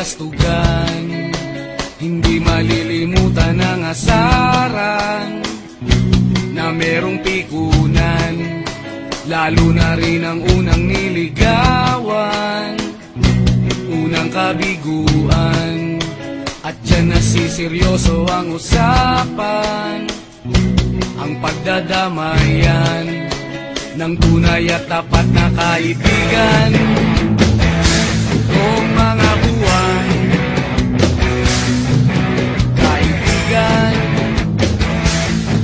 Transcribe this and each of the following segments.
kastugan, hindi malilimutan ang asaran na merong pikunan, lalo na rin ang unang niligawan, unang kabiguan. At dyan nasiseryoso ang usapan, ang pagdadamayan ng tunay at tapat na kaibigan. Kung mga buwan, kaibigan,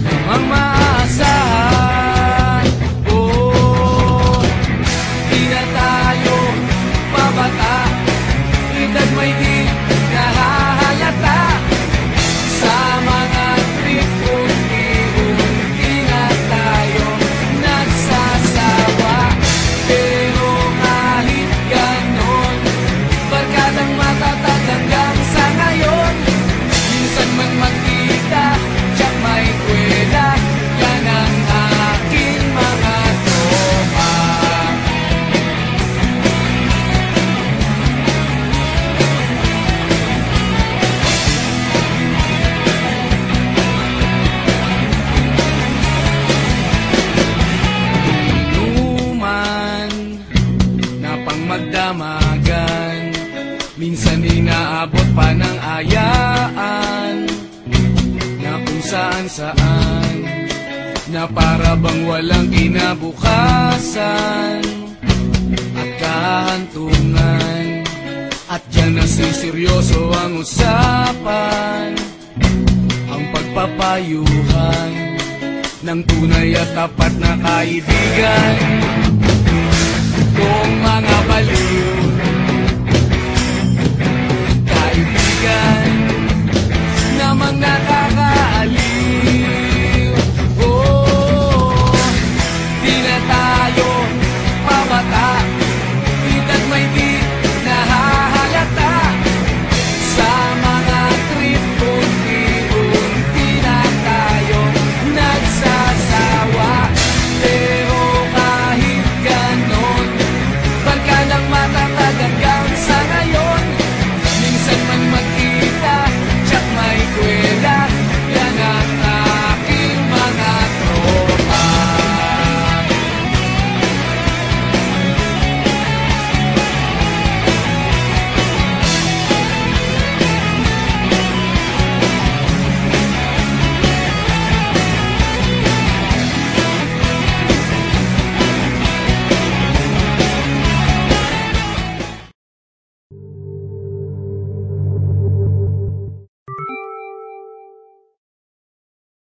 namang maasahan. Oh, di na tayo pabata, edad may di nahahalata. Sa mga trip unti-unti na tayo nagsasawa. Pero kahit ganon, barkadang matatag hanggang sa ngayon. Minsan man magkita, tiyak may kwela, yan ang aking mga tropa. Inuman na pang magdamagan, minsan inaabot pa ng ayaan, na kung saan-saan, na para bang walang kinabukasan at kahantungan. At dyan nasiseryoso ang usapan, ang pagpapayuhan ng tunay at tapat na kaibigan. Kung mga baliw, kaibigan,